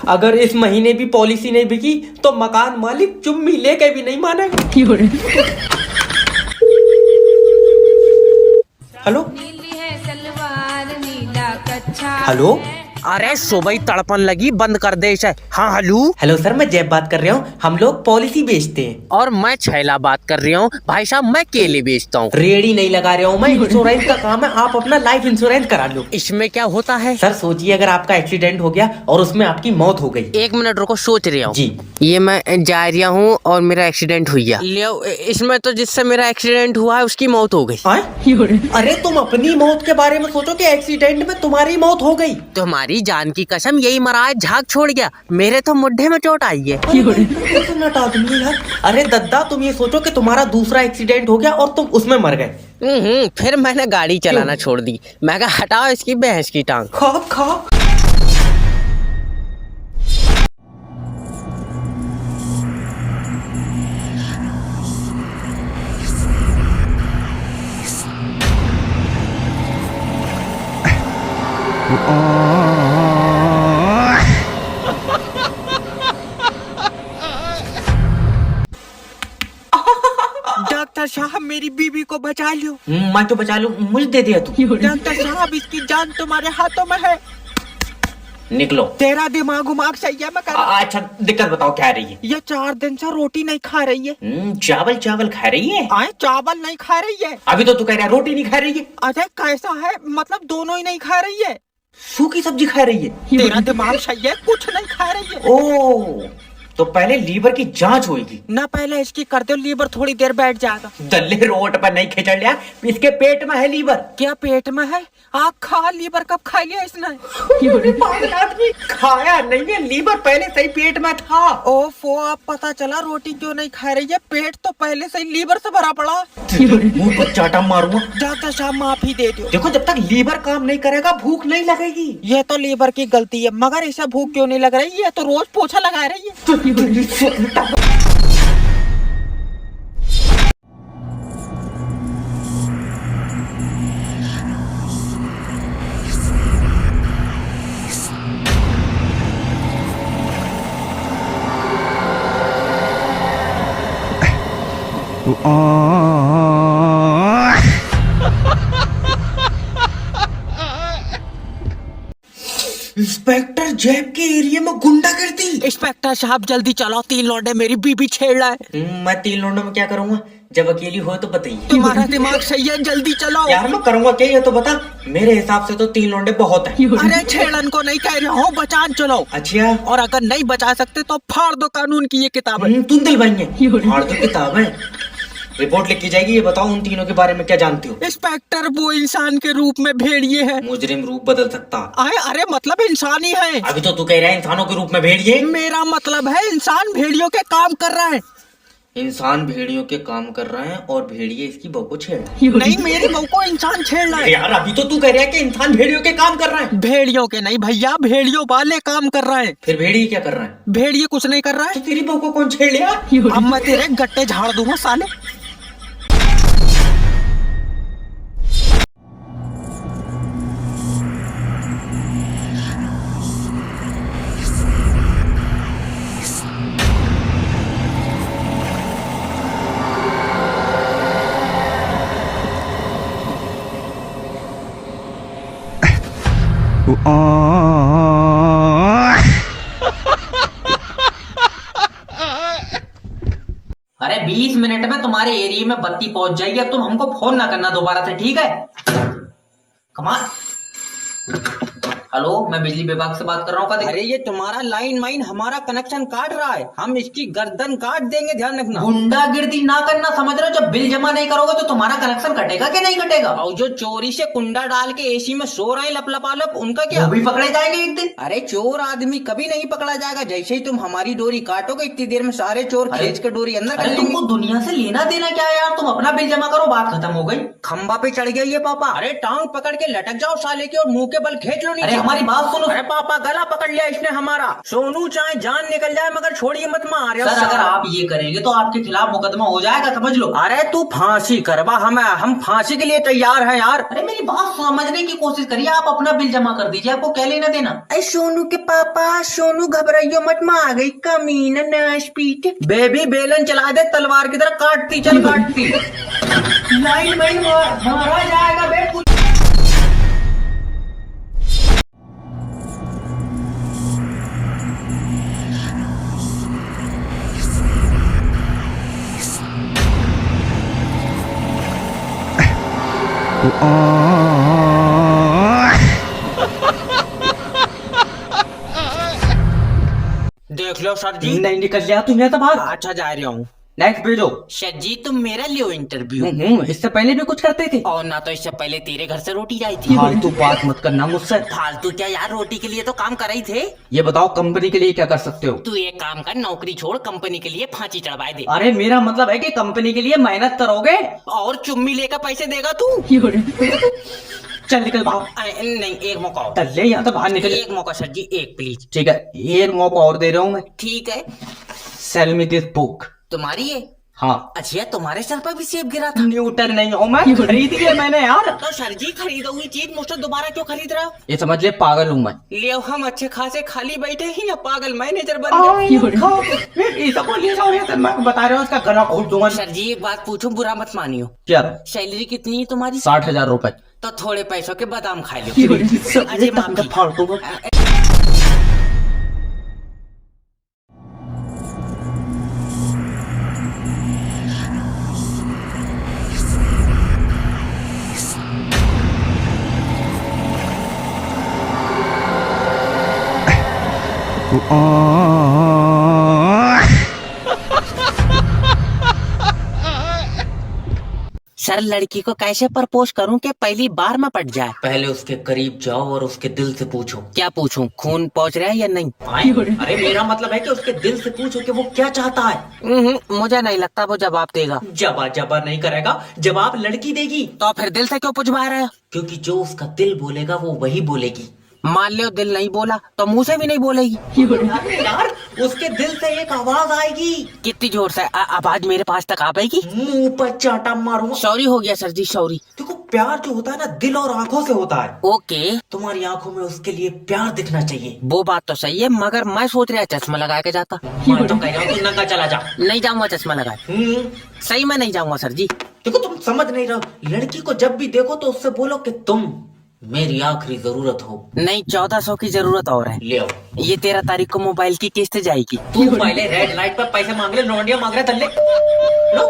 अगर इस महीने भी पॉलिसी नहीं बिकी तो मकान मालिक चुम्मी लेके भी नहीं मानेगा। हेलो हेलो, अरे सुबह ही तड़पन लगी, बंद कर दे इसे। हाँ हेलो। हेलो सर, मैं जैब बात कर रहा हूँ। हम लोग पॉलिसी बेचते हैं। और मैं छैला बात कर रही हूँ। भाई साहब मैं केले बेचता हूँ। रेडी नहीं लगा रहा हूँ मैं, इंश्योरेंस का काम है। आप अपना लाइफ इंश्योरेंस करा लो। इसमें क्या होता है? सर सोचिए, अगर आपका एक्सीडेंट हो गया और उसमें आपकी मौत हो गई। 1 मिनट रुको, सोच रही हूँ जी। ये मैं जा रहा हूँ और मेरा एक्सीडेंट हुआ लियो, इसमें तो जिससे मेरा एक्सीडेंट हुआ है उसकी मौत हो गई। अरे तुम अपनी मौत के बारे में सोचो कि एक्सीडेंट में तुम्हारी मौत हो गई। तुम्हारी जान की कसम, यही मरा है, झाग छोड़ गया। मेरे तो मुड्ढे में चोट आई है। आदमी यार। अरे दद्दा, तुम ये सोचो कि तुम्हारा दूसरा एक्सीडेंट हो गया और तुम उसमें मर गए। फिर मैंने गाड़ी चलाना छोड़ दी। मैं कहा हटाओ इसकी भैंस की टांग। खा खा। डॉक्टर साहब मेरी बीबी को बचा लो। मैं तो बचा लूं, मुझे दे दिया तू। डॉक्टर साहब इसकी जान तुम्हारे हाथों में है। निकलो। तेरा दिमाग उमाग सही है? मैं अच्छा दिक्कत बताओ क्या रही है? ये 4 दिन से रोटी नहीं खा रही है। चावल चावल खा रही है? आए चावल नहीं खा रही है। अभी तो तू कह रहा है रोटी नहीं खा रही है। अरे कैसा है, मतलब दोनों ही नहीं खा रही है। सूखी सब्जी खा रही है? तेरा दिमाग सही है, कुछ नहीं खा रही है। ओ, तो पहले लीवर की जांच होगी ना, पहले इसकी कर दो, लीवर थोड़ी देर बैठ जाएगा। दल्ले रोड पर नहीं खिंचड़ लिया, इसके पेट में है लीवर। क्या पेट में है? आप खा, लीवर कब खा लिया इसने? पागल आदमी, खाया नहीं है लीवर, पहले सही पेट में था। ओफो, अब पता चला रोटी क्यों नहीं खा रही है। पेट तो पहले से ही लीवर से भरा पड़ा। मुंह पर चाटा मारूंगा। डॉक्टर साहब माफी दे दो। देखो, जब तक लीवर काम नहीं करेगा भूख नहीं लगेगी। ये तो लीवर की गलती है, मगर इसे भूख क्यों नहीं लग रही? ये तो रोज पोछा लगा रही है। इंस्पेक्टर जैब के एरिया में गुंडागर्दी। इंस्पेक्टर साहब जल्दी चलो, 3 लौंडे मेरी बीबी छेड़ रहा है। मैं 3 लौंडों में क्या करूंगा? जब अकेली हो तो बताइए। तुम्हारा दिमाग सही है, जल्दी चलो। यार मैं करूंगा क्या, ये तो बता। मेरे हिसाब से तो 3 लौंडे बहुत है। अरे छेड़न को नहीं कह रहा हूँ, बचान चलो। अच्छा, और अगर नहीं बचा सकते तो फाड़ दो कानून की ये किताब। तुम दिलवाएंगे? फाड़ दो किताब है, रिपोर्ट लिखी जाएगी। ये बताओ, उन तीनों के बारे में क्या जानती हो? इंस्पेक्टर वो इंसान के रूप में भेड़िए है। मुजरिम रूप बदल सकता। अरे मतलब इंसान ही है। अभी तो तू कह रहा है इंसानों के रूप में भेड़िए। मेरा मतलब है इंसान भेड़ियों के काम कर रहा है। इंसान भेड़ियों के काम कर रहे हैं और भेड़िए इसकी बहू को छेड़। नहीं, मेरी बहू को इंसान छेड़ रहा है। यार अभी तो तू कह रहा है कि इंसान भेड़ियों के काम कर रहे हैं। भेड़ियों के नहीं भैया, भेड़ियों वाले काम कर रहे हैं। फिर भेड़िए क्या कर रहे हैं? भेड़िए कुछ नहीं कर रहा है। तो तेरी बहू को कौन छेड़ लिया? अब मैं तेरे गट्टे झाड़ दूंगा साले। अरे 20 मिनट में तुम्हारे एरिया में बत्ती पहुंच जाएगी। अब तुम हमको फोन ना करना दोबारा से, ठीक है? कमाल। हेलो, मैं बिजली विभाग से बात कर रहा हूँ। अरे ये तुम्हारा लाइन माइन हमारा कनेक्शन काट रहा है, हम इसकी गर्दन काट देंगे, ध्यान रखना। गुंडागिर्दी ना करना, समझ रहे हो? जब बिल जमा नहीं करोगे तो तुम्हारा कनेक्शन कटेगा कि नहीं कटेगा? और जो चोरी से कुंडा डाल के एसी में सो रहे हैं लपलपालप, उनका क्या? वो भी पकड़े जाएंगे एक दिन। अरे चोर आदमी कभी नहीं पकड़ा जाएगा। जैसे ही तुम हमारी डोरी काटोगे, इतनी देर में सारे चोर खींच के डोरी अंदर कर अरे लेंगे। तुमको दुनिया से लेना देना क्या है यार? तुम अपना बिल जमा करो, बात खत्म हो गई। खंबा पे चढ़ गया ये पापा। अरे टांग पकड़ के लटक जाओ साले के और मुंह के बल खींच लो नीचे। अरे हमारी बात सुनो। अरे पापा गला पकड़ लिया इसने हमारा। सोनू चाहे जान निकल जाए मगर छोड़िए मत मार। सर अगर आप ये करेंगे तो आपके खिलाफ मुकदमा हो जाएगा, समझ लो। अरे तू फांसी करवा, हम फांसी के लिए तैयार हैं यार। अरे मेरी बात समझने की कोशिश करिए, आप अपना बिल जमा कर दीजिए, आपको क्या लेना देना। अरे सोनू के पापा, सोनू घबराइयो मत, मां आ गई कमीना नाश पीट। बेबी बेलन चला दे तलवार की तरह, काटती चल काटती। लाइन में मारा जाएगा बे। देख लो सर जी। नहीं निकल गया तू यहाँ से बाहर। अच्छा जा रहा हूँ। नेक्स्ट भेजो। सर जी तुम मेरा लियो इंटरव्यू। इससे पहले भी कुछ करते थे। और ना तो इससे पहले तेरे घर से रोटी आई थी। फालतू बात मत करना मुझसे। फालतू क्या यार, रोटी के लिए तो काम कर रही थे। ये बताओ कंपनी के लिए क्या कर सकते हो। तू एक काम कर, नौकरी छोड़, कंपनी के लिए फांसी चढ़वाए दे। अरे मेरा मतलब है कि कंपनी के लिए मेहनत करोगे और चुम्मी लेकर पैसे देगा तू। चल निकल बाहर। नहीं, एक मौका और। चल ले यहाँ से बाहर निकल। एक मौका सर जी, एक प्लीज। ठीक है, एक मौका और दे रहा हूँ मैं। ठीक है। Cell me this book. तुम्हारी है? हाँ। अच्छा तुम्हारे सर पर भी सेब गिरा था? न्यूटन नहीं हूँ मैं, खरीदी है मैंने यार। तो सर जी खरीदा हुई चीज मुझसे दोबारा क्यों खरीद रहा हो? ये समझ ले पागल हूँ मैं। ले हम अच्छे खासे खाली बैठे ही ना पागल मैनेजर बन गए। मैं बता रहा हूँ इसका गला घोट दूंगा। सर जी एक बात पूछूं, बुरा मत मानियो। क्या? सैलरी कितनी है तुम्हारी? 60,000 रुपए। तो थोड़े पैसों के बादाम खा लो। अजय माफी। फालतू। सर लड़की को कैसे प्रपोज करूं कि पहली बार में पट जाए? पहले उसके करीब जाओ और उसके दिल से पूछो। क्या पूछूं, खून पहुंच रहा है या नहीं? अरे मेरा मतलब है कि उसके दिल से पूछो कि वो क्या चाहता है। मुझे नहीं लगता वो जवाब देगा। जवाब नहीं करेगा, जवाब लड़की देगी। तो फिर दिल से क्यों पूछवा रहा है? क्योंकि जो उसका दिल बोलेगा वो वही बोलेगी। मान लो दिल नहीं बोला तो मुंह से भी नहीं बोलेगी। यार उसके दिल से एक आवाज आएगी। कितनी जोर से आवाज मेरे पास तक आ पाएगी? मुंह पर चाटा मारूंगा। सॉरी हो गया सर जी, सॉरी। देखो प्यार जो होता है ना, दिल और आंखों से होता है। ओके। तुम्हारी आंखों में उसके लिए प्यार दिखना चाहिए। वो बात तो सही है, मगर मैं सोच रहा चश्मा लगा के जाता। मैं तो कह रहा हूँ तू नंगा चला जा। नहीं जाऊंगा चश्मा लगाए। सही में नहीं जाऊंगा सर जी। देखो तुम समझ नहीं रहो, लड़की को जब भी देखो तो उससे बोलो कि तुम मेरी आखिरी जरूरत हो। नहीं, 1400 की जरूरत और है। ले आओ। ये 13 तारीख को मोबाइल की किस्त जाएगी। तू पहले रेड लाइट पर पैसे मांग ले, लौंडिया मांग रहे थल्ले। लो।